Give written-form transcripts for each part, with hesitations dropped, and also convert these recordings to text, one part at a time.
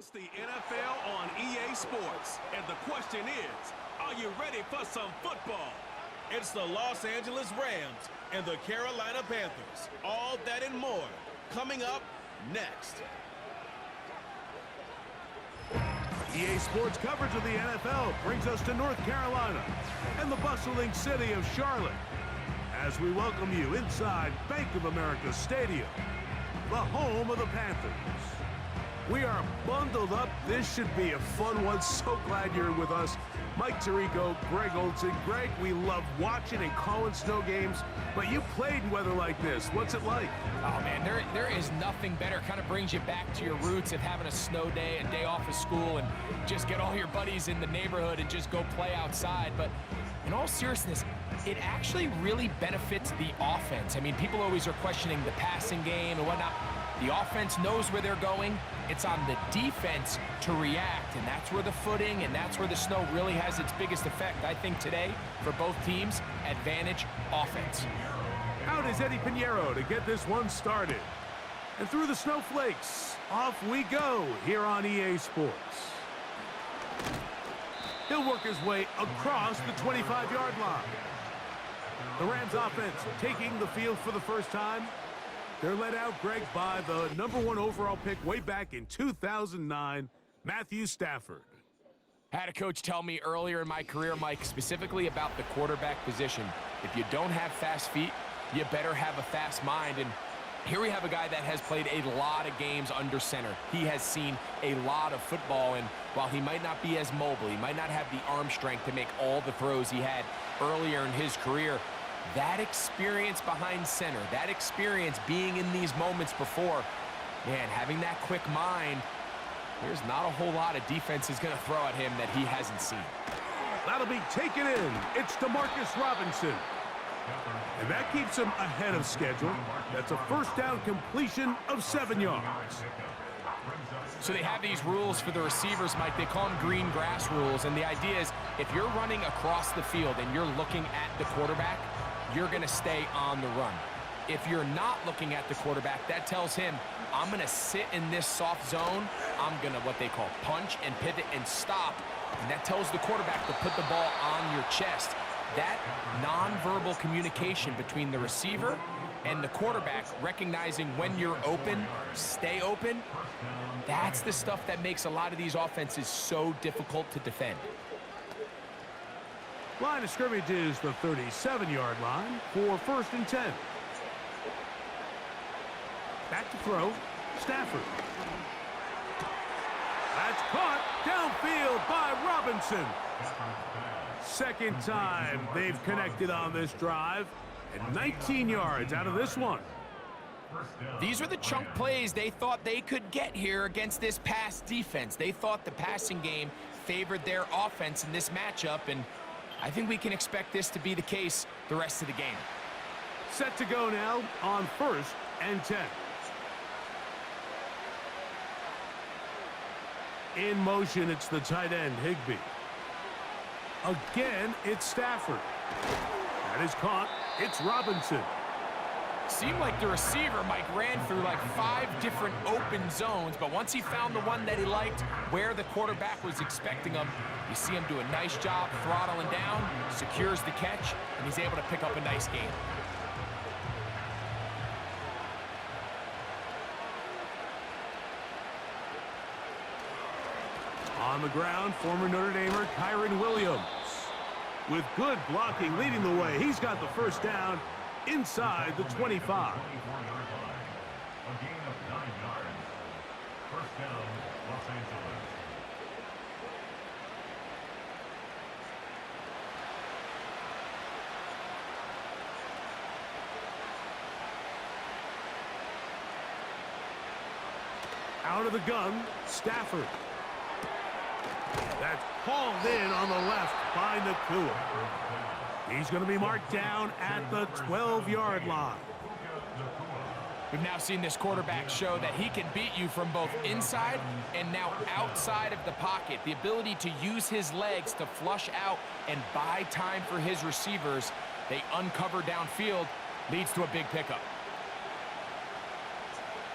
It's the NFL on EA Sports, and the question is, are you ready for some football? It's the Los Angeles Rams and the Carolina Panthers. All that and more coming up next. EA Sports coverage of the NFL brings us to North Carolina and the bustling city of Charlotte as we welcome you inside Bank of America Stadium, the home of the Panthers. We are bundled up. This should be a fun one. So glad you're with us. Mike Tirico, Greg Olson. Greg, we love watching and calling snow games, but you played in weather like this. What's it like? Oh, man, there is nothing better. Kind of brings you back to your roots of having a snow day, a day off of school, and just get all your buddies in the neighborhood and just go play outside. But in all seriousness, it actually really benefits the offense. I mean, people always are questioning the passing game and whatnot. The offense knows where they're going. It's on the defense to react, and that's where the footing and that's where the snow really has its biggest effect. I think today, for both teams, advantage offense. Out is Eddie Pinheiro to get this one started. And through the snowflakes, off we go here on EA Sports. He'll work his way across the 25-yard line. The Rams offense taking the field for the first time. They're led out, Greg, by the #1 overall pick way back in 2009, Matthew Stafford. I had a coach tell me earlier in my career, Mike, specifically about the quarterback position. If you don't have fast feet, you better have a fast mind. And here we have a guy that has played a lot of games under center. He has seen a lot of football, and while he might not be as mobile, he might not have the arm strength to make all the throws he had earlier in his career, that experience behind center, that experience being in these moments before, man, having that quick mind, there's not a whole lot of defense is going to throw at him that he hasn't seen. That'll be taken in. It's DeMarcus Robinson. And that keeps him ahead of schedule. That's a first down completion of 7 yards. So they have these rules for the receivers, Mike. They call them green grass rules. And the idea is if you're running across the field and you're looking at the quarterback, you're going to stay on the run. If you're not looking at the quarterback, that tells him, I'm going to sit in this soft zone. I'm going to what they call punch and pivot and stop. And that tells the quarterback to put the ball on your chest. That nonverbal communication between the receiver and the quarterback, recognizing when you're open, stay open, that's the stuff that makes a lot of these offenses so difficult to defend. Line of scrimmage is the 37-yard line for 1st and 10. Back to throw, Stafford. That's caught downfield by Robinson. Second time they've connected on this drive, and 19 yards out of this one. These are the chunk plays they thought they could get here against this pass defense. They thought the passing game favored their offense in this matchup, and I think we can expect this to be the case the rest of the game. Set to go now on 1st and 10. In motion, it's the tight end, Higbee. Again, it's Stafford. That is caught. It's Robinson. Seemed like the receiver, Mike, ran through like 5 different open zones, but once he found the one that he liked, where the quarterback was expecting him, you see him do a nice job throttling down, secures the catch, and he's able to pick up a nice game. On the ground, former Notre Damer Kyron Williams. With good blocking leading the way, he's got the first down inside the 25. Out of the gun, Stafford. That's hauled in on the left by Nakua. He's going to be marked down at the 12-yard line. We've now seen this quarterback show that he can beat you from both inside and now outside of the pocket. The ability to use his legs to flush out and buy time for his receivers. They uncover downfield, leads to a big pickup.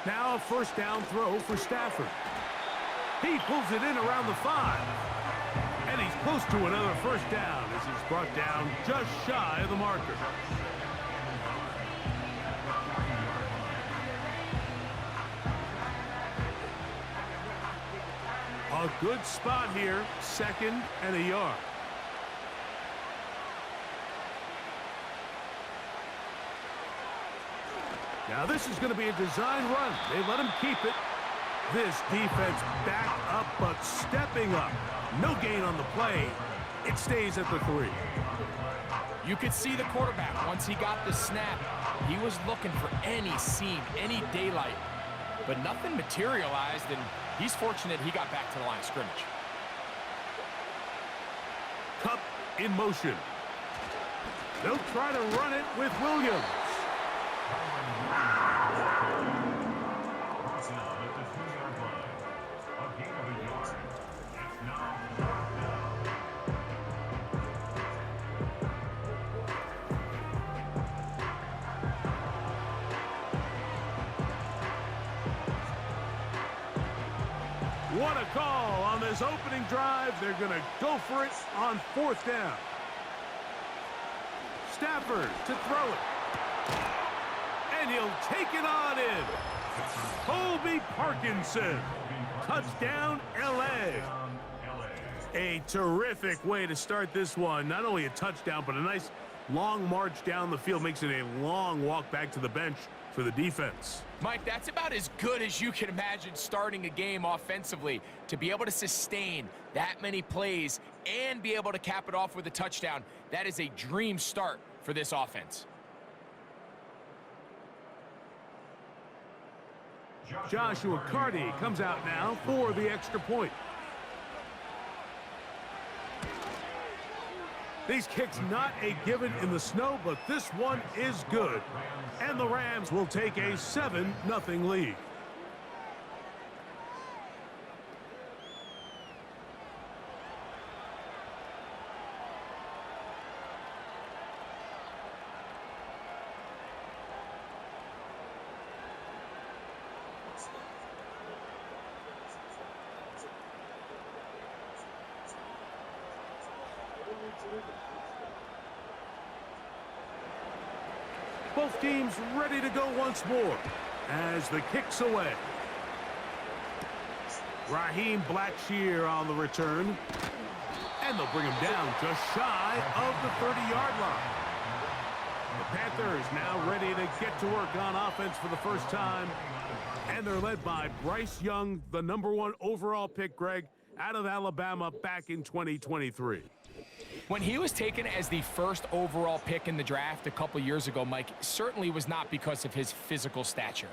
Now a first down throw for Stafford. He pulls it in around the 5. And he's close to another first down as he's brought down just shy of the marker. A good spot here, 2nd and a yard. Now this is going to be a design run. They let him keep it. This defense back up, but stepping up. No gain on the play. It stays at the 3. You could see the quarterback, once he got the snap, he was looking for any seam, any daylight. But nothing materialized, and he's fortunate he got back to the line of scrimmage. Cup in motion. They'll try to run it with Williams. What a call on this opening drive. They're going to go for it on 4th down. Stafford to throw it. And he'll take it on in. Colby Parkinson. Touchdown, L.A. A terrific way to start this one. Not only a touchdown, but a nice long march down the field. Makes it a long walk back to the bench for the defense. Mike, that's about as good as you can imagine starting a game offensively. To be able to sustain that many plays and be able to cap it off with a touchdown, that is a dream start for this offense. Joshua Carty comes out now for the extra point. These kicks not a given in the snow, but this one is good. And the Rams will take a 7-0 lead. Both teams ready to go once more as the kick's away. Raheem Blackshear on the return. And they'll bring him down just shy of the 30-yard line. The Panthers now ready to get to work on offense for the first time. And they're led by Bryce Young, the #1 overall pick, Greg, out of Alabama back in 2023. When he was taken as the first overall pick in the draft a couple years ago, Mike, certainly was not because of his physical stature.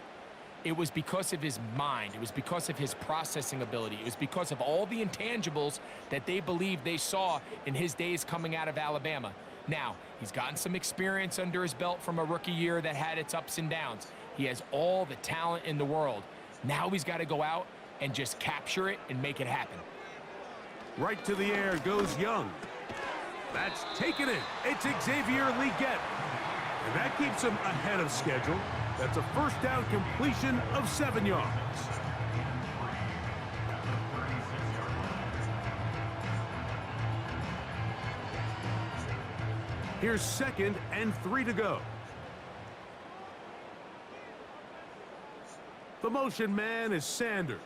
It was because of his mind. It was because of his processing ability. It was because of all the intangibles that they believed they saw in his days coming out of Alabama. Now, he's gotten some experience under his belt from a rookie year that had its ups and downs. He has all the talent in the world. Now he's got to go out and just capture it and make it happen. Right to the air goes Young. That's taken in. It's Xavier Legette. And that keeps him ahead of schedule. That's a first down completion of 7 yards. Here's 2nd and 3 to go. The motion man is Sanders.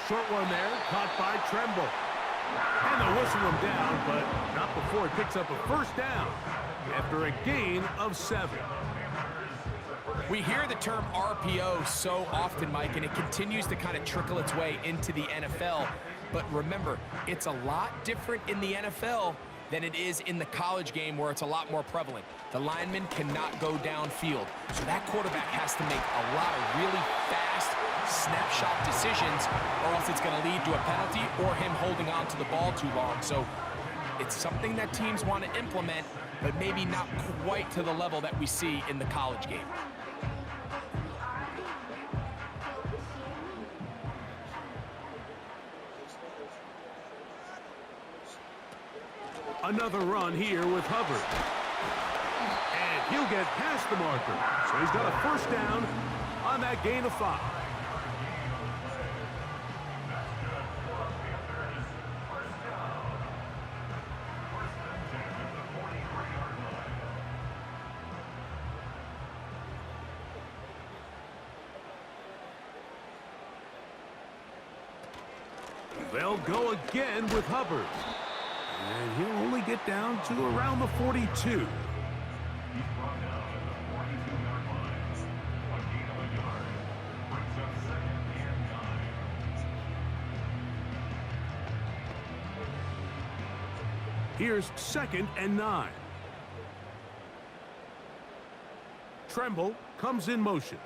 Short one there, caught by Tremble. And they'll whistle him down, but not before he picks up a first down after a gain of 7. We hear the term RPO so often, Mike, and it continues to kind of trickle its way into the NFL. But remember, it's a lot different in the NFL than it is in the college game where it's a lot more prevalent. The lineman cannot go downfield, so that quarterback has to make a lot of really fast snapshot decisions, or else it's going to lead to a penalty or him holding on to the ball too long. So it's something that teams want to implement, but maybe not quite to the level that we see in the college game. Another run here with Hubbard. And He'll get past the marker. So he's got a first down on that gain of 5. They'll go again with Hubbard. And he'll only get down to around the 42. Here's 2nd and 9. Tremble comes in motion.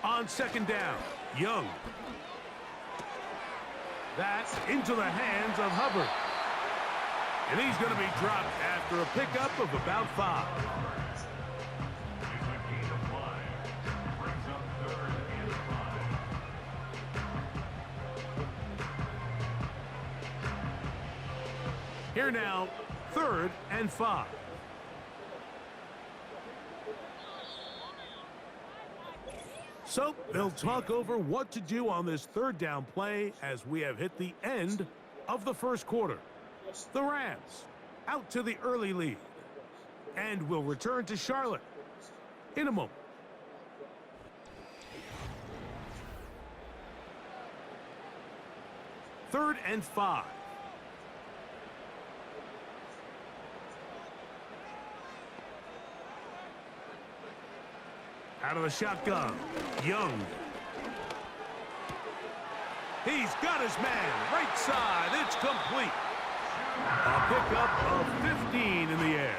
On 2nd down, Young. That's into the hands of Hubbard. And he's going to be dropped after a pickup of about 5. Here now, 3rd and 5. So they'll talk over what to do on this 3rd down play as we have hit the end of the first quarter. The Rams out to the early lead and will return to Charlotte in a moment. Third and 5. Out of the shotgun, Young. He's got his man, right side, it's complete. A pickup of 15 in the air.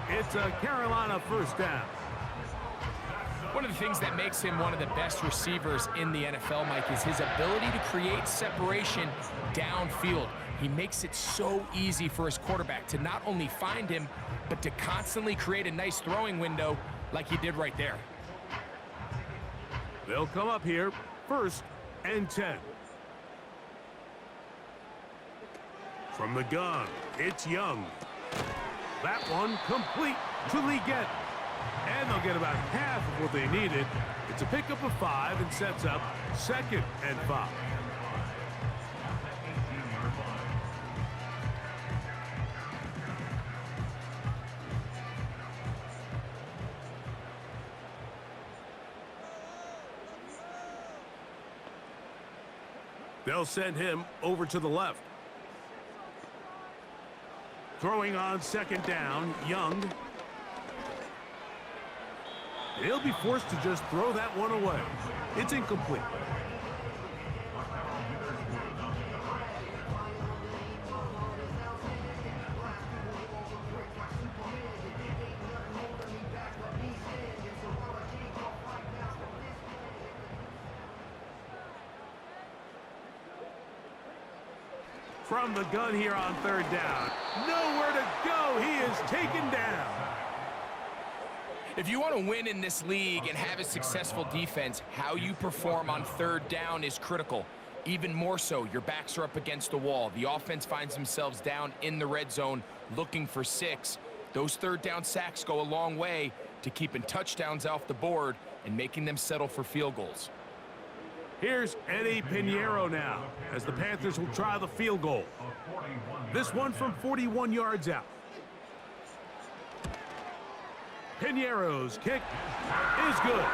It's a Carolina first down. One of the things that makes him one of the best receivers in the NFL, Mike, is his ability to create separation downfield. He makes it so easy for his quarterback to not only find him, but to constantly create a nice throwing window like he did right there. They'll come up here, 1st and 10. From the gun, it's Young. That one complete to Leggett. And they'll get about half of what they needed. It's a pickup of 5 and sets up 2nd and 5. They'll send him over to the left. Throwing on 2nd down, Young. He'll be forced to just throw that one away. It's incomplete. From the gun here on 3rd down. Nowhere to go. He is taken down. If you want to win in this league and have a successful defense, how you perform on 3rd down is critical. Even more so, your backs are up against the wall. The offense finds themselves down in the red zone looking for 6. Those 3rd down sacks go a long way to keeping touchdowns off the board and making them settle for field goals. Here's Eddie Pinheiro now as the Panthers will try the field goal. This one from 41 yards out. Pinheiro's kick is good.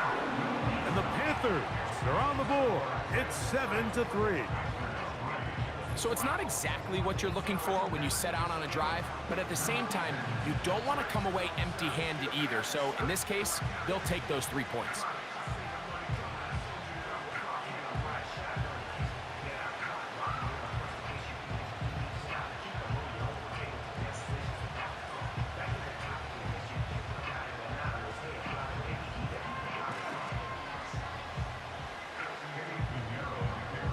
And the Panthers are on the board. It's 7-3. So it's not exactly what you're looking for when you set out on a drive, but at the same time, you don't want to come away empty-handed either. So in this case, they'll take those 3 points.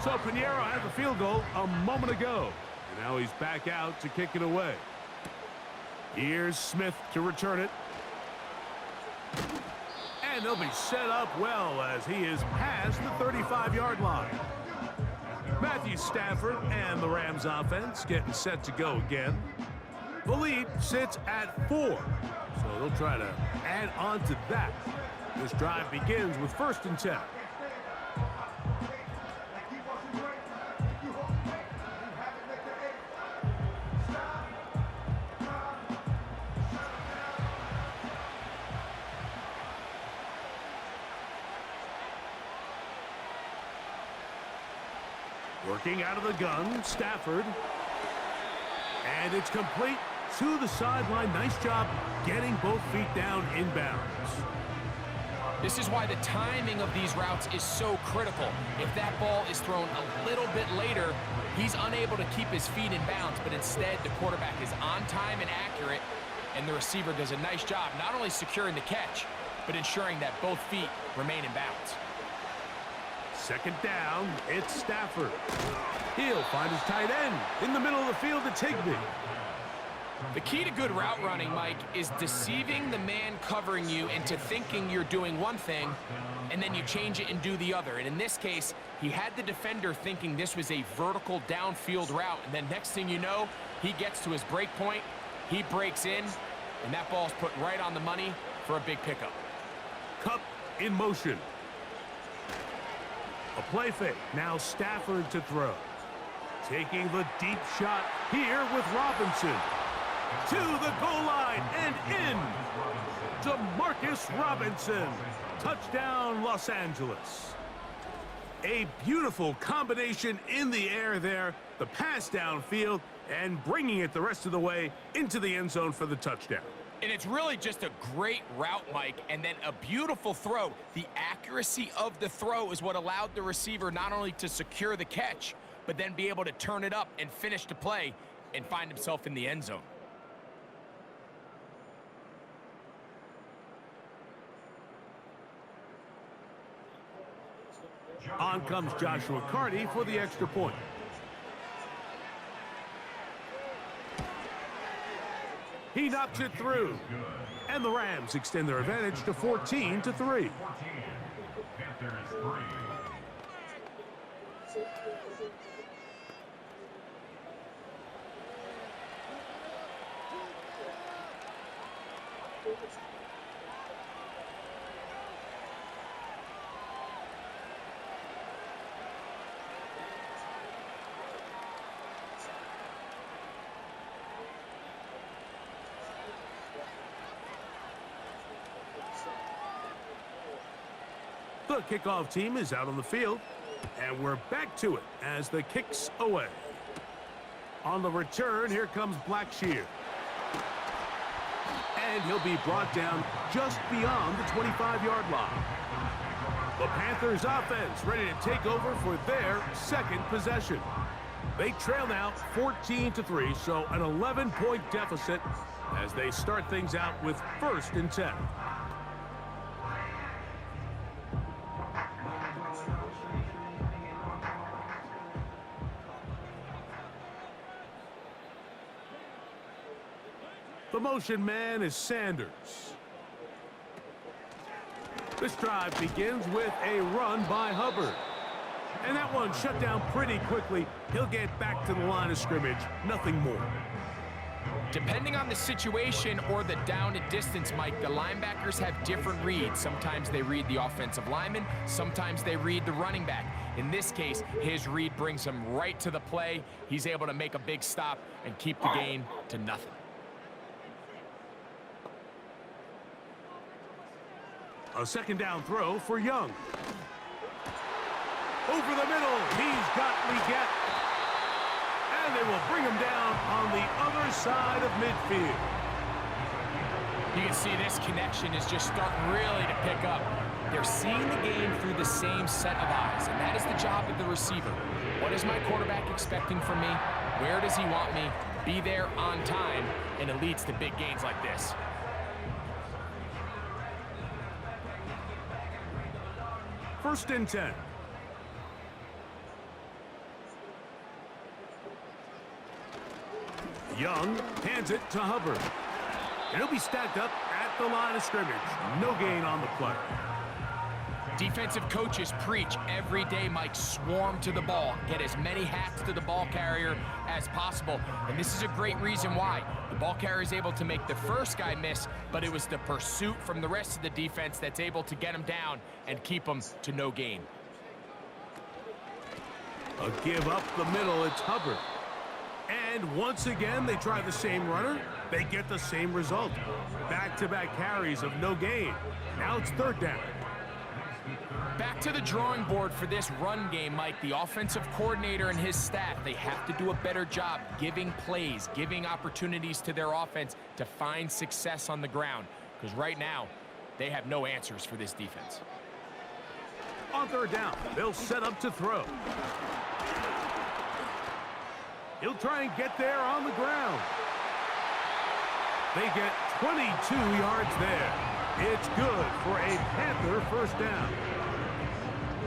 So Pinheiro had the field goal a moment ago. And now he's back out to kick it away. Here's Smith to return it. And they'll be set up well as he is past the 35-yard line. Matthew Stafford and the Rams offense getting set to go again. The lead sits at 4, so they'll try to add on to that. This drive begins with 1st and 10. Working out of the gun, Stafford. And it's complete to the sideline. Nice job getting both feet down inbounds. This is why the timing of these routes is so critical. If that ball is thrown a little bit later, he's unable to keep his feet in bounds, but instead the quarterback is on time and accurate, and the receiver does a nice job not only securing the catch, but ensuring that both feet remain in bounds. 2nd down, it's Stafford. He'll find his tight end in the middle of the field to Higbee. The key to good route running, Mike, is deceiving the man covering you into thinking you're doing one thing, and then you change it and do the other. And in this case, he had the defender thinking this was a vertical downfield route, and then next thing you know, he gets to his break point, he breaks in, and that ball's put right on the money for a big pickup. Cup in motion. A play fake. Now Stafford to throw. Taking the deep shot here with Robinson. To the goal line and in. DeMarcus Robinson. Touchdown, Los Angeles. A beautiful combination in the air there. The pass downfield and bringing it the rest of the way into the end zone for the touchdown. And it's really just a great route, Mike, and then a beautiful throw. The accuracy of the throw is what allowed the receiver not only to secure the catch, but then be able to turn it up and finish the play and find himself in the end zone. On comes Joshua Carty for the extra point. He knocks it through. And the Rams extend their advantage to 14-3. The kickoff team is out on the field, and we're back to it as the kick's away. On the return, here comes Blackshear. And he'll be brought down just beyond the 25-yard line. The Panthers offense ready to take over for their second possession. They trail now 14-3, so an 11-point deficit as they start things out with 1st and 10. The motion man is Sanders. This drive begins with a run by Hubbard. And that one shut down pretty quickly. He'll get back to the line of scrimmage, nothing more. Depending on the situation or the down and distance, Mike, the linebackers have different reads. Sometimes they read the offensive lineman, sometimes they read the running back. In this case, his read brings him right to the play. He's able to make a big stop and keep the gain to nothing. A 2nd down throw for Young. Over the middle, he's got Leggett. And they will bring him down on the other side of midfield. You can see this connection is just starting really to pick up. They're seeing the game through the same set of eyes, and that is the job of the receiver. What is my quarterback expecting from me? Where does he want me? Be there on time, and it leads to big gains like this. First and 10. Young hands it to Hubbard. And he'll be stacked up at the line of scrimmage. No gain on the play. Defensive coaches preach every day, Mike, swarm to the ball. Get as many hats to the ball carrier as possible. And this is a great reason why. The ball carrier is able to make the first guy miss, but it was the pursuit from the rest of the defense that's able to get him down and keep him to no gain. A give up the middle, it's Hubbard. And once again, they try the same runner. They get the same result. Back-to-back carries of no gain. Now it's third down. Back to the drawing board for this run game, Mike. The offensive coordinator and his staff, they have to do a better job giving plays, giving opportunities to their offense to find success on the ground. Because right now, they have no answers for this defense. On third down, they'll set up to throw. He'll try and get there on the ground. They get 22 yards there. It's good for a Panther first down.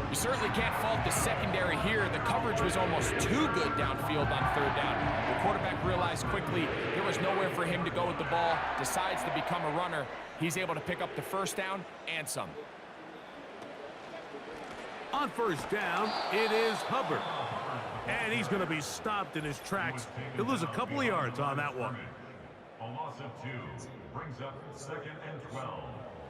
You certainly can't fault the secondary here. The coverage was almost too good downfield on third down. The quarterback realized quickly there was nowhere for him to go with the ball, decides to become a runner. He's able to pick up the first down and some. On first down, it is Hubbard. And he's going to be stopped in his tracks. He'll lose a couple of yards on that one. A loss of 2 brings up 2nd and 12.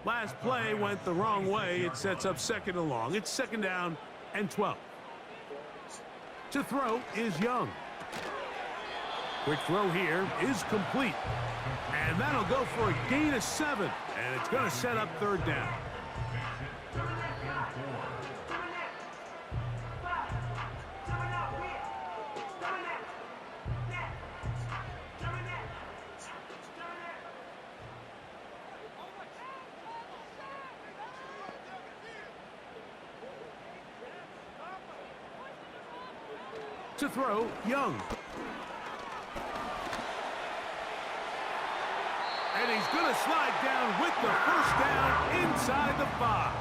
Last play went the wrong way. It sets up second and long. It's 2nd down and 12. To throw is Young. Quick throw here is complete. And that'll go for a gain of 7. And it's going to set up third down. To throw, Young. And he's going to slide down with the first down inside the 5.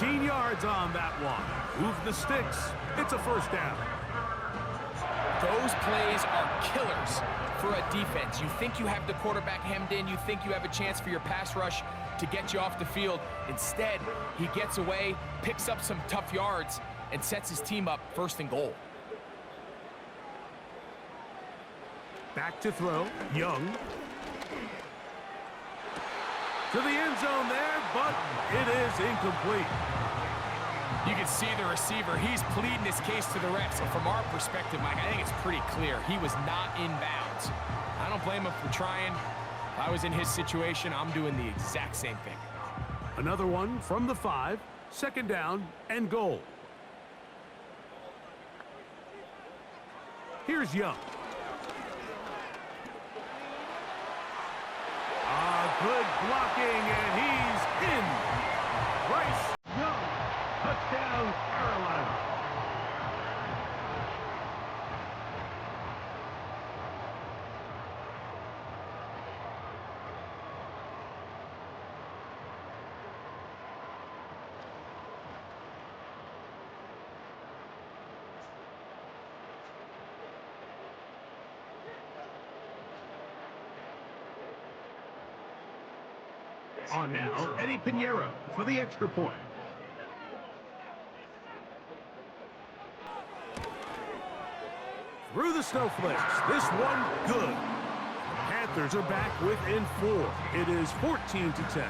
13 yards on that one. Move the sticks. It's a first down. Those plays are killers for a defense. You think you have the quarterback hemmed in. You think you have a chance for your pass rush to get you off the field. Instead, he gets away, picks up some tough yards, and sets his team up 1st and goal. Back to throw, Young. To the end zone there, but it is incomplete. You can see the receiver. He's pleading his case to the refs. And from our perspective, Mike, I think it's pretty clear. He was not in bounds. I don't blame him for trying. If I was in his situation, I'm doing the exact same thing. Another one from the 5, 2nd down and goal. Here's Young. Good blocking, and he's in. Bryce Young, touchdown, Carolina. On now, Eddie Pinheiro for the extra point. Through the snowflakes, this one good. The Panthers are back within 4. It is 14-10.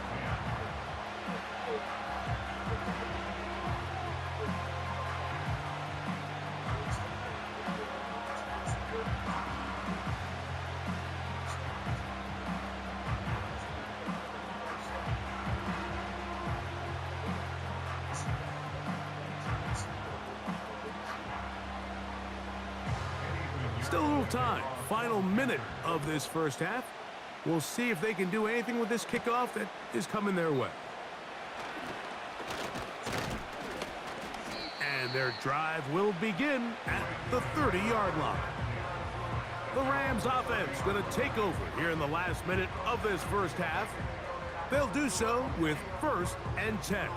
Still a little time. Final minute of this first half. We'll see if they can do anything with this kickoff that is coming their way. And their drive will begin at the 30-yard line. The Rams offense going to take over here in the last minute of this first half. They'll do so with 1st and 10.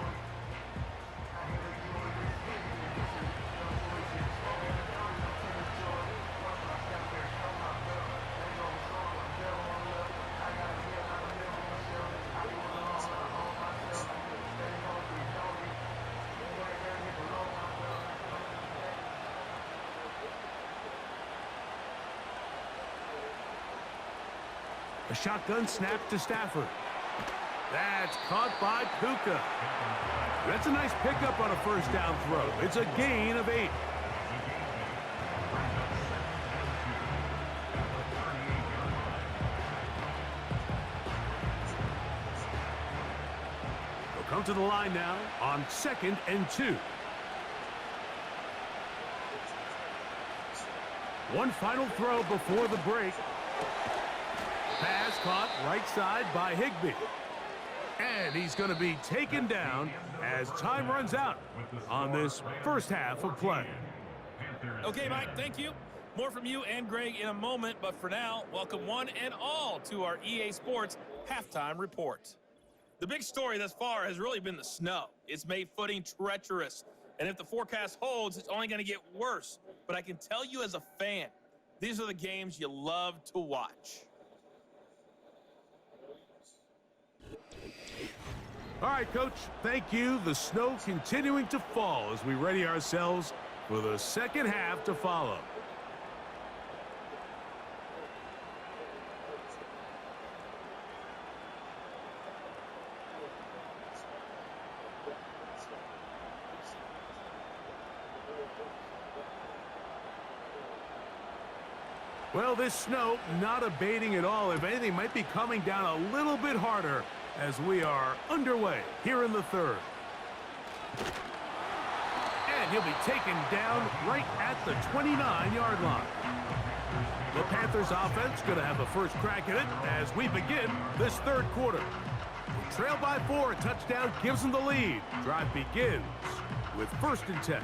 A shotgun snap to Stafford. That's caught by Puka. That's a nice pickup on a first down throw. It's a gain of 8. They'll come to the line now on 2nd and 2. One final throw before the break. Pass caught right side by Higbee. And he's going to be taken down as time runs out on this first half of play. Okay, Mike, thank you. More from you and Greg in a moment, but for now, welcome one and all to our EA Sports Halftime Report. The big story thus far has really been the snow. It's made footing treacherous, and if the forecast holds, it's only going to get worse. But I can tell you as a fan, these are the games you love to watch. All right, Coach, thank you. The snow continuing to fall as we ready ourselves for the second half to follow. Well, this snow not abating at all. If anything, might be coming down a little bit harder as we are underway here in the third. And he'll be taken down right at the 29-yard line. The Panthers offense going to have a first crack at it as we begin this third quarter. They trail by 4, a touchdown gives them the lead. Drive begins with 1st and 10.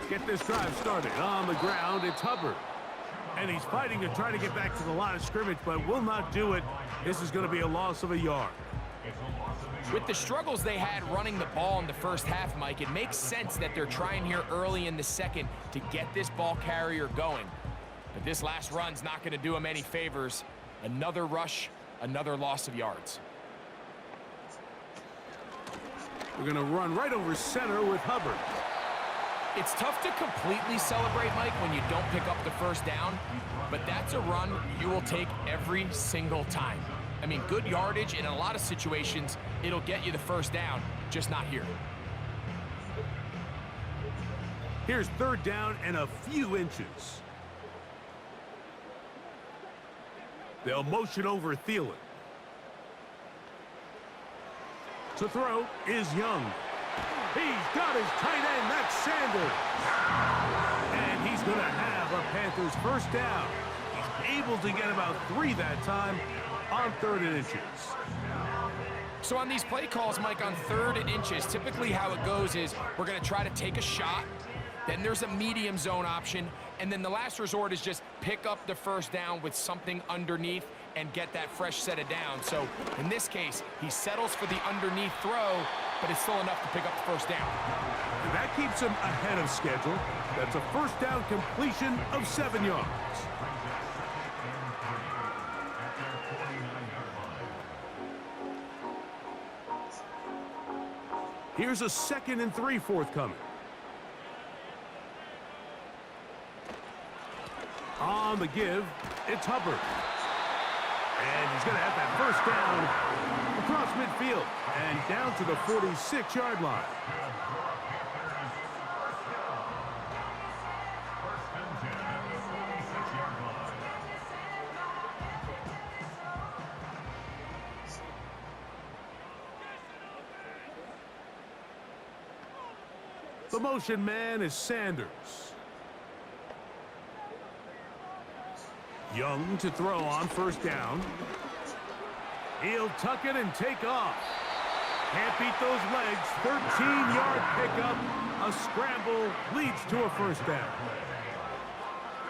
Get this drive started. On the ground, it's Hubbard. And he's fighting to try to get back to the line of scrimmage, but will not do it. This is going to be a loss of a yard. With the struggles they had running the ball in the first half, Mike, it makes sense that they're trying here early in the second to get this ball carrier going. But this last run's not going to do him any favors. Another rush, another loss of yards. We're going to run right over center with Hubbard. It's tough to completely celebrate, Mike, when you don't pick up the first down, but that's a run you will take every single time. I mean, good yardage, and in a lot of situations, it'll get you the first down, just not here. Here's 3rd down and a few inches. They'll motion over Thielen. To throw is Young. He's got his tight end, that's Sanders. And he's going to have a Panthers first down. He's able to get about 3 that time on 3rd and inches. So on these play calls, Mike, on 3rd and inches, typically how it goes is we're going to try to take a shot, then there's a medium zone option, and then the last resort is just pick up the first down with something underneath and get that fresh set of downs. So in this case, he settles for the underneath throw, but it's still enough to pick up the first down. And that keeps him ahead of schedule. That's a first down completion of 7 yards. Here's a 2nd and 3 forthcoming. On the give, it's Hubbard. And he's going to have that first down across midfield and down to the 46-yard line. The motion man is Sanders. Young to throw on first down. He'll tuck it and take off. Can't beat those legs. 13-yard pickup. A scramble leads to a first down.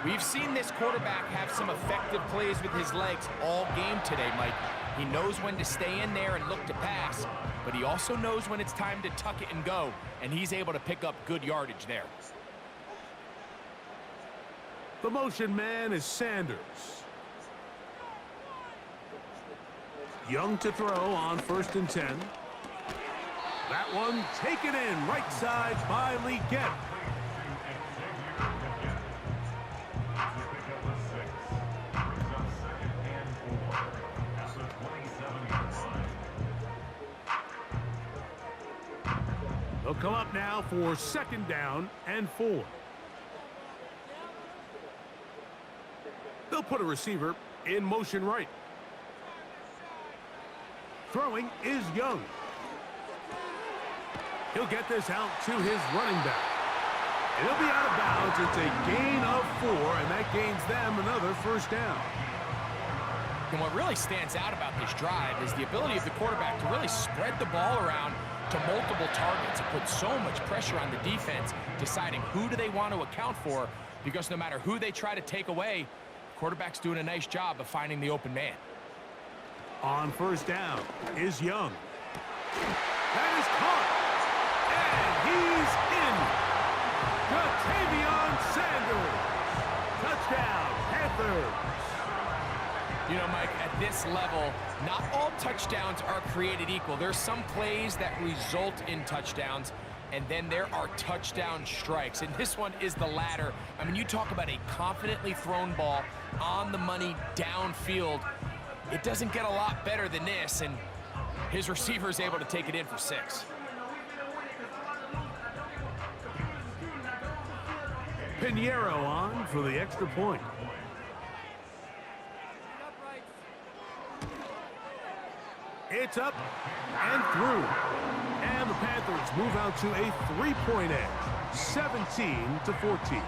We've seen this quarterback have some effective plays with his legs all game today, Mike. He knows when to stay in there and look to pass, but he also knows when it's time to tuck it and go, and he's able to pick up good yardage there. The motion man is Sanders. Young to throw on 1st and 10. That one taken in right side by Leggett. They'll come up now for 2nd down and 4. They'll put a receiver in motion right. Throwing is Young. He'll get this out to his running back. It'll be out of bounds. It's a gain of 4, and that gains them another 1st down. And what really stands out about this drive is the ability of the quarterback to really spread the ball around to multiple targets. It puts so much pressure on the defense, deciding who do they want to account for, because no matter who they try to take away, the quarterback's doing a nice job of finding the open man. On 1st down is Young. That is caught. And he's in. Ja'Tavion Sanders. Touchdown, Panthers. You know, Mike, at this level, not all touchdowns are created equal. There's some plays that result in touchdowns, and then there are touchdown strikes. And this one is the latter. I mean, you talk about a confidently thrown ball on the money downfield. It doesn't get a lot better than this, and his receiver is able to take it in for 6. Pinheiro on for the extra point. It's up and through. And the Panthers move out to a 3-point edge, 17-14.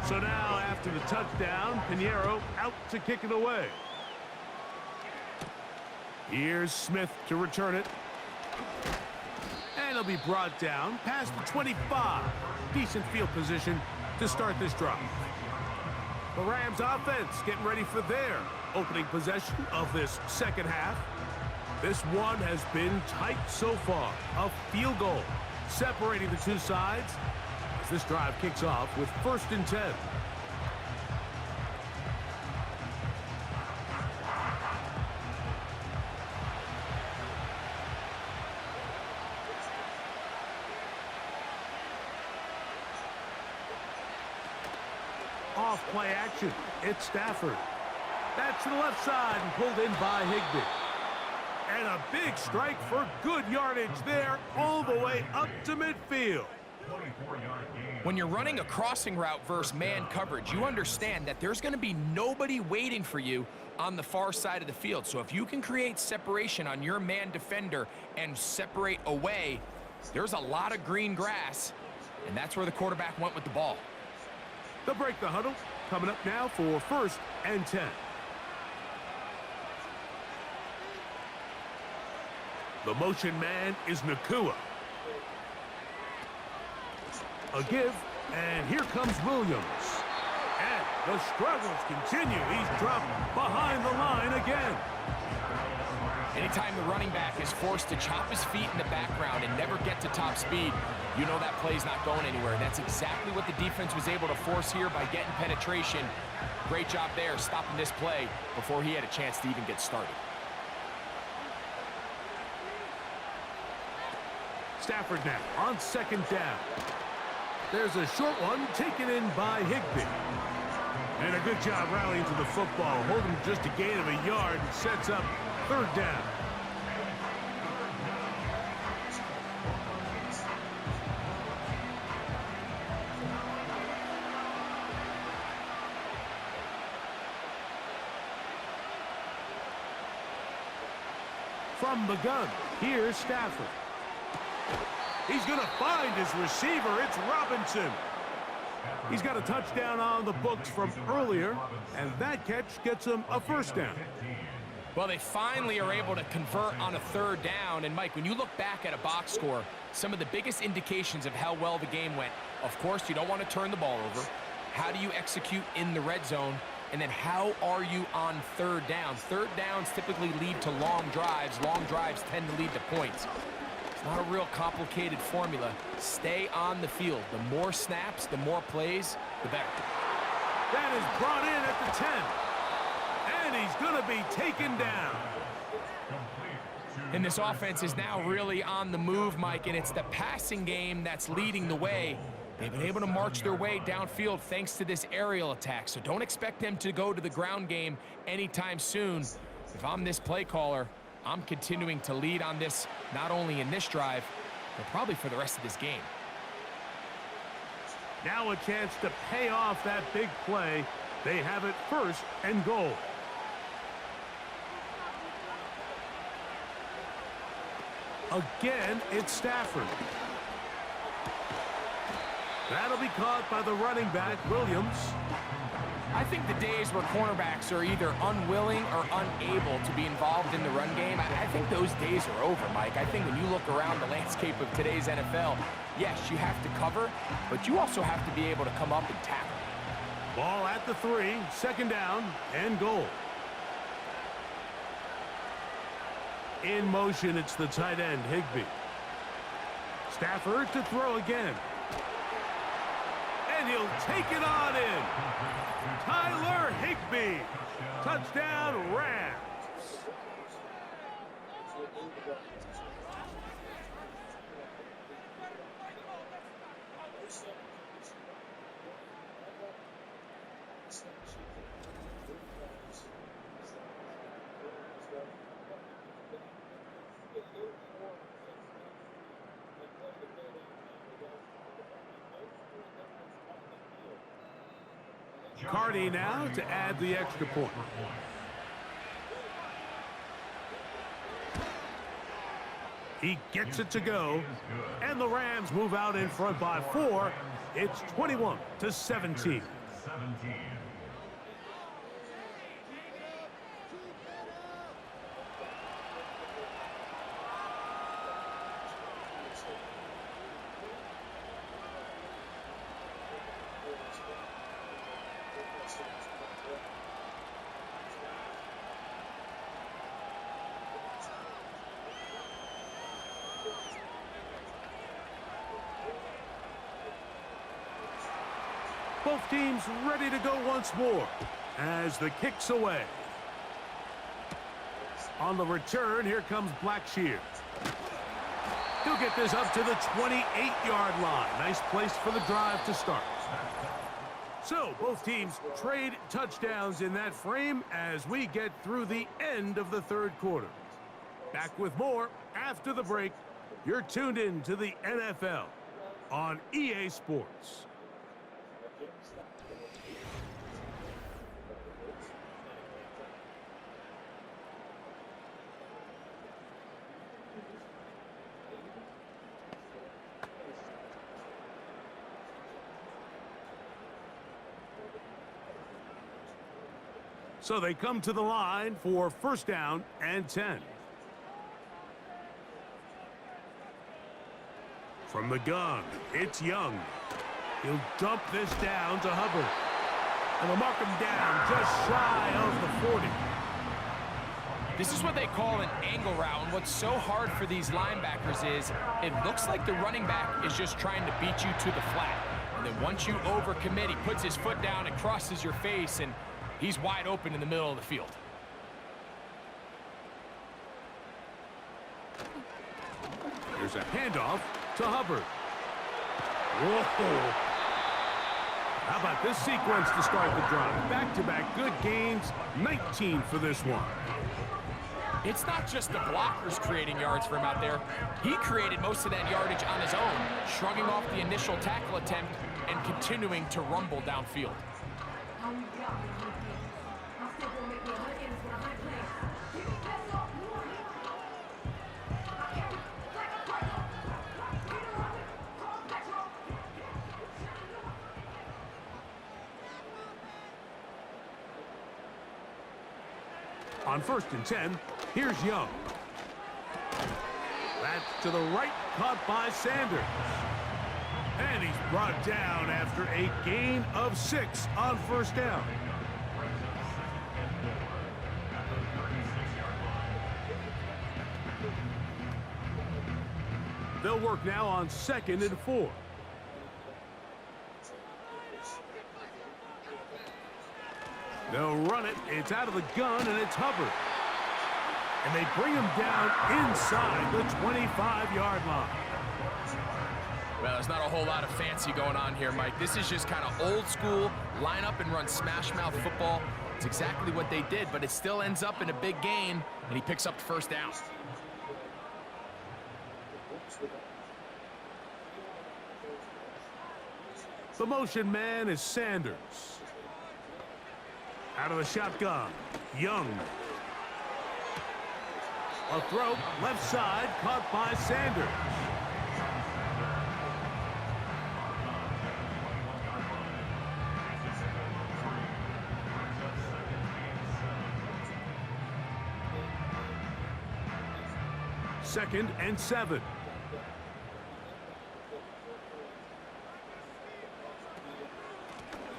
So now, after the touchdown, Pinheiro out to kick it away. Here's Smith to return it. And he'll be brought down past the 25. Decent field position to start this drive. The Rams offense getting ready for their opening possession of this 2nd half. This one has been tight so far. A field goal separating the two sides. This drive kicks off with 1st and 10. Off play action. It's Stafford. That's to the left side and pulled in by Higbee. And a big strike for good yardage there all the way up to midfield. When you're running a crossing route versus man coverage, you understand that there's going to be nobody waiting for you on the far side of the field. So if you can create separation on your man defender and separate away, there's a lot of green grass, and that's where the quarterback went with the ball. They'll break the huddle. Coming up now for 1st and 10. The motion man is Nakua. A give, and here comes Williams. And the struggles continue. He's dropped behind the line again. Anytime the running back is forced to chop his feet in the background and never get to top speed, you know that play's not going anywhere. And that's exactly what the defense was able to force here by getting penetration. Great job there, stopping this play before he had a chance to even get started. Stafford now on 2nd down. There's a short one taken in by Higbee. And a good job rallying to the football, holding just a gain of a yard and sets up 3rd down. From the gun, here's Stafford. He's going to find his receiver. It's Robinson. He's got a touchdown on the books from earlier, and that catch gets him a 1st down. Well, they finally are able to convert on a third down. And, Mike, when you look back at a box score, some of the biggest indications of how well the game went, of course, you don't want to turn the ball over. How do you execute in the red zone? And then how are you on third down? Third downs typically lead to long drives. Long drives tend to lead to points. It's not a real complicated formula. Stay on the field. The more snaps, the more plays, the better. That is brought in at the 10. And he's going to be taken down. And this offense is now really on the move, Mike, and it's the passing game that's leading the way. They've been able to march their way downfield thanks to this aerial attack, so don't expect them to go to the ground game anytime soon. If I'm this play caller, I'm continuing to lead on this, not only in this drive, but probably for the rest of this game. Now a chance to pay off that big play. They have it 1st and goal. Again, it's Stafford. That'll be caught by the running back, Williams. I think the days where cornerbacks are either unwilling or unable to be involved in the run game, I think those days are over, Mike. I think when you look around the landscape of today's NFL, yes, you have to cover, but you also have to be able to come up and tackle. Ball at the 3, 2nd down and goal. In motion, it's the tight end, Higbee. Stafford to throw again. And he'll take it on in. Tyler Higbee. Touchdown, Rams. Cardi now to add the extra point. He gets it to go, and the Rams move out in front by 4. It's 21-17. Both teams ready to go once more as the kick's away. On the return, here comes Blackshear. He'll get this up to the 28-yard line. Nice place for the drive to start. So both teams trade touchdowns in that frame as we get through the end of the 3rd quarter. Back with more after the break. You're tuned in to the NFL on EA Sports. So they come to the line for 1st down and 10. From the gun, it's Young. He'll dump this down to Hubbard. And they'll mark him down just shy of the 40. This is what they call an angle route, and what's so hard for these linebackers is it looks like the running back is just trying to beat you to the flat. And then once you overcommit, he puts his foot down and crosses your face, and he's wide open in the middle of the field. Here's a handoff to Hubbard. Whoa. How about this sequence to start the drive? Back-to-back good gains, 19 for this one. It's not just the blockers creating yards for him out there. He created most of that yardage on his own, shrugging off the initial tackle attempt and continuing to rumble downfield. On 1st and 10, here's Young. That's to the right, caught by Sanders. And he's brought down after a gain of 6 on 1st down. They'll work now on 2nd and 4. They'll run it. It's out of the gun, and it's Hubbard. And they bring him down inside the 25-yard line. Well, there's not a whole lot of fancy going on here, Mike. This is just kind of old school, line up and run smash mouth football. It's exactly what they did, but it still ends up in a big gain, and he picks up the 1st down. The motion man is Sanders. Out of the shotgun, Young. A throw, left side, caught by Sanders. Second and 7.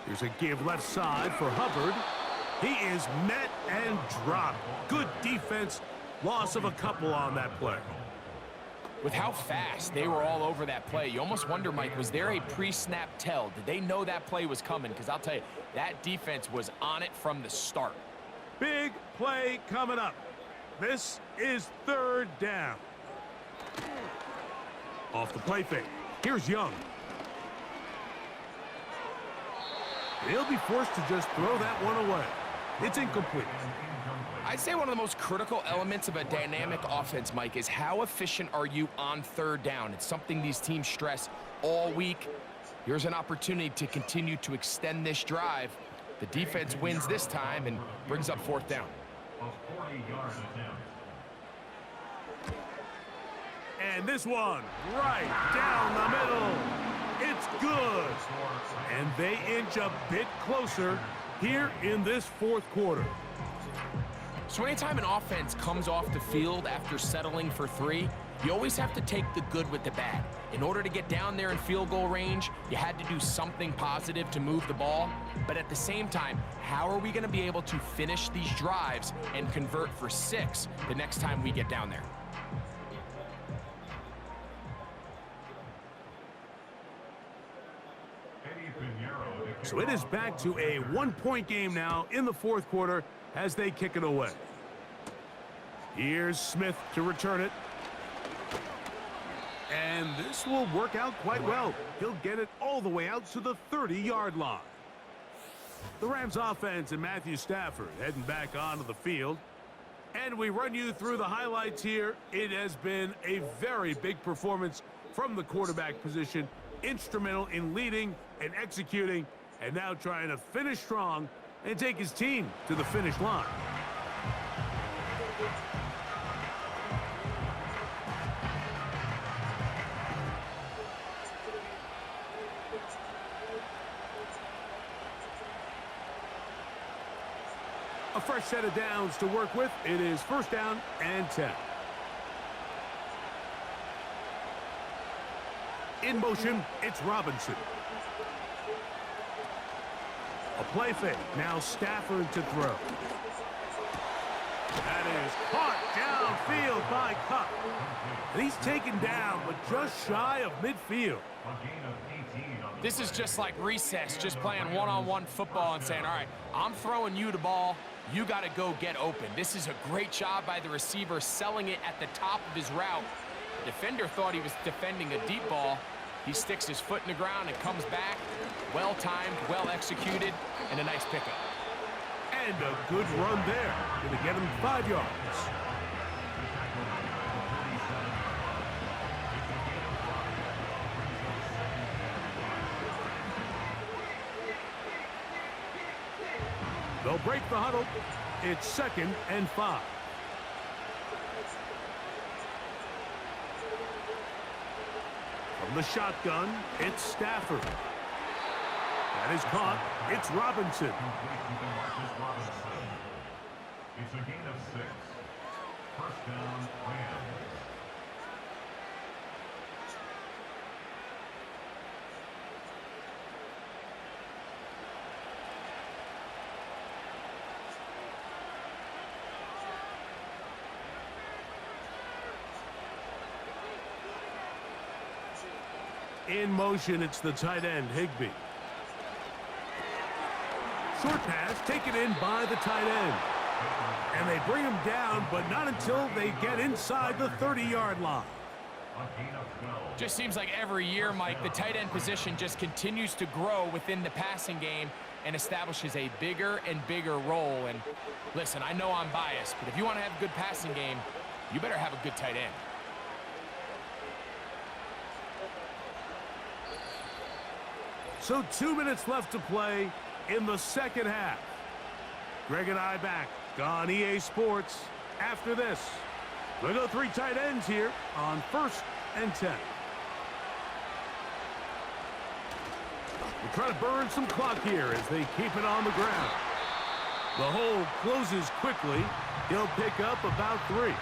Here's a give left side for Hubbard. He is met and dropped. Good defense. Loss of a couple on that play. With how fast they were all over that play, you almost wonder, Mike, was there a pre-snap tell? Did they know that play was coming? Because I'll tell you, that defense was on it from the start. Big play coming up. This is 3rd down. Off the play fake. Here's Young. He'll be forced to just throw that one away. It's incomplete. I'd say one of the most critical elements of a dynamic offense, Mike, is how efficient are you on 3rd down? It's something these teams stress all week. Here's an opportunity to continue to extend this drive. The defense wins this time and brings up 4th down. A 40-yard attempt. And this one right down the middle. It's good. And they inch a bit closer here in this 4th quarter. So anytime an offense comes off the field after settling for 3, you always have to take the good with the bad. In order to get down there in field goal range, you had to do something positive to move the ball. But at the same time, how are we going to be able to finish these drives and convert for 6 the next time we get down there? So it is back to a 1-point game now in the 4th quarter as they kick it away. Here's Smith to return it. And this will work out quite well. He'll get it all the way out to the 30-yard line. The Rams offense and Matthew Stafford heading back onto the field. And we run you through the highlights here. It has been a very big performance from the quarterback position. Instrumental in leading and executing, and now trying to finish strong and take his team to the finish line. A fresh set of downs to work with. It is 1st down and 10. In motion, it's Robinson. A play fake. Now Stafford to throw. That is caught downfield by Cup. And he's taken down, but just shy of midfield. This is just like recess, just playing one-on-one football and saying, all right, I'm throwing you the ball. You got to go get open. This is a great job by the receiver selling it at the top of his route. The defender thought he was defending a deep ball. He sticks his foot in the ground and comes back. Well-timed, well-executed, and a nice pickup. And a good run there. Going to get him 5 yards. They'll break the huddle. It's 2nd and 5. From the shotgun, it's Stafford. That is caught. It's Robinson. It's a gain of 6. First down, Rams. In motion, it's the tight end, Higbee. Short pass taken in by the tight end. And they bring him down, but not until they get inside the 30-yard line. Just seems like every year, Mike, the tight end position just continues to grow within the passing game and establishes a bigger and bigger role. And listen, I know I'm biased, but if you want to have a good passing game, you better have a good tight end. So 2 minutes left to play in the second half. Greg and I back on EA Sports after this. We'll go 3 tight ends here on 1st and 10. We'll try to burn some clock here as they keep it on the ground. The hole closes quickly. He'll pick up about 3.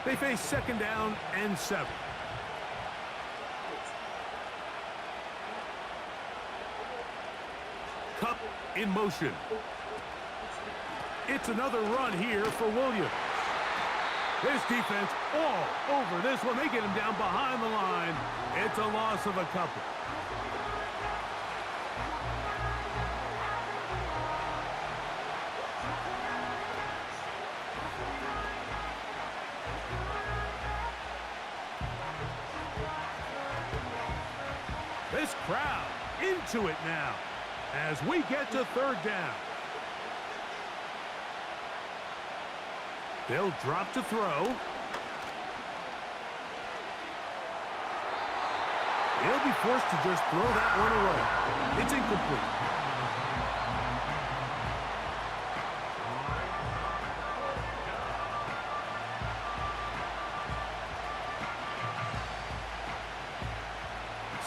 They face 2nd down and 7. Cup in motion. It's another run here for Williams. This defense all over this one. They get him down behind the line. It's a loss of a couple. This crowd into it now as we get to 3rd down. They'll drop to throw. He'll be forced to just throw that one away. It's incomplete.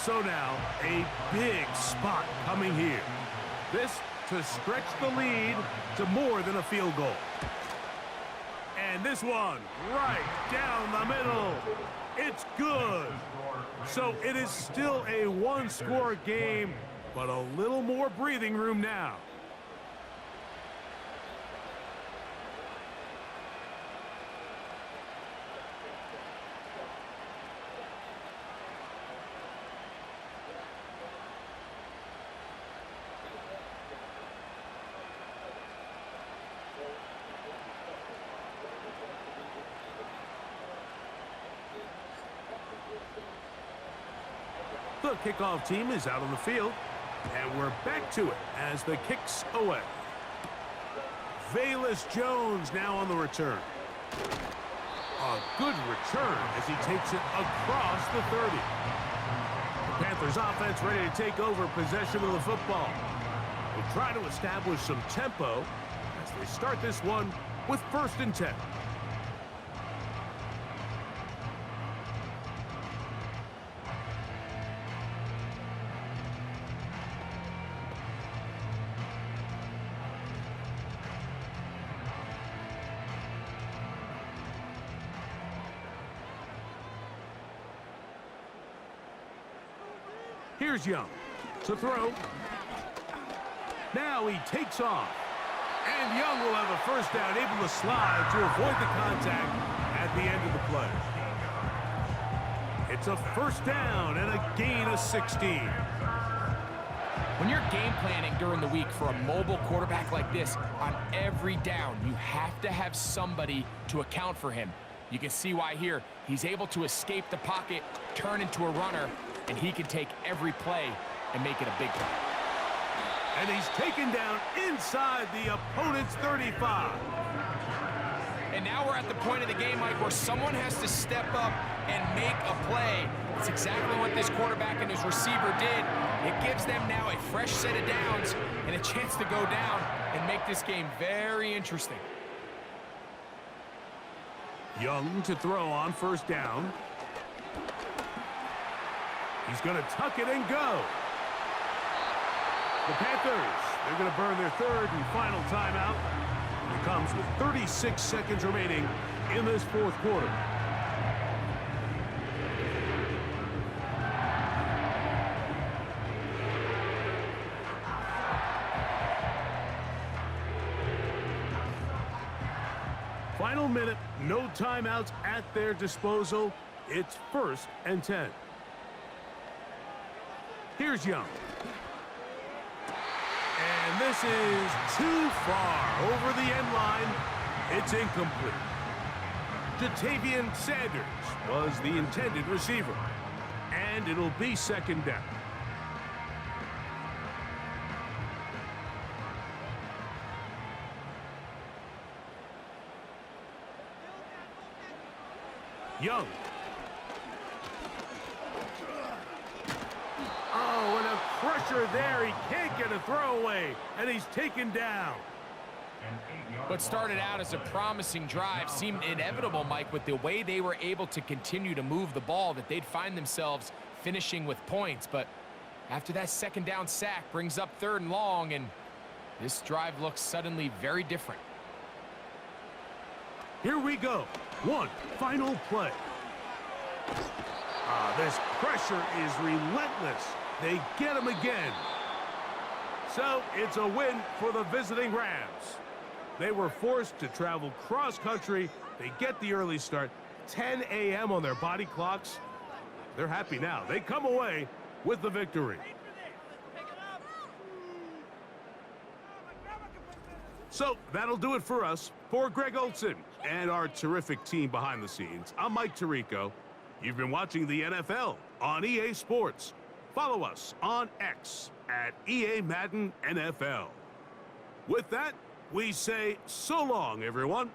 So now, a big spot coming here. This to stretch the lead to more than a field goal. And this one right down the middle. It's good. So it is still a 1-score game, but a little more breathing room now. The kickoff team is out on the field, and we're back to it as the kick's away. Velus Jones now on the return. A good return as he takes it across the 30. The Panthers offense ready to take over possession of the football. We'll try to establish some tempo as they start this one with 1st and 10. Here's Young to throw. Now he takes off. And Young will have a 1st down, able to slide to avoid the contact at the end of the play. It's a 1st down and a gain of 16. When you're game planning during the week for a mobile quarterback like this, on every down, you have to have somebody to account for him. You can see why here. He's able to escape the pocket, turn into a runner, and he can take every play and make it a big play. And he's taken down inside the opponent's 35. And now we're at the point of the game, Mike, where someone has to step up and make a play. It's exactly what this quarterback and his receiver did. It gives them now a fresh set of downs and a chance to go down and make this game very interesting. Young to throw on first down. He's going to tuck it and go. The Panthers, they're going to burn their third and final timeout. It comes with 36 seconds remaining in this fourth quarter. Final minute, no timeouts at their disposal. It's 1st and 10. Here's Young. And this is too far over the end line. It's incomplete. Jatavian Sanders was the intended receiver. And it'll be 2nd down. Young. Oh, and a pressure there. He can't get a throwaway, and he's taken down. What started out as a promising drive seemed inevitable, Mike, with the way they were able to continue to move the ball, that they'd find themselves finishing with points. But after that 2nd down sack brings up 3rd and long, and this drive looks suddenly very different. Here we go. One final play. This pressure is relentless. They get him again. So it's a win for the visiting Rams. They were forced to travel cross-country. They get the early start. 10 a.m. on their body clocks. They're happy now. They come away with the victory. So that'll do it for us. For Greg Olson and our terrific team behind the scenes, I'm Mike Tirico. You've been watching the NFL on EA Sports. Follow us on X at EA Madden NFL. With that, we say so long, everyone.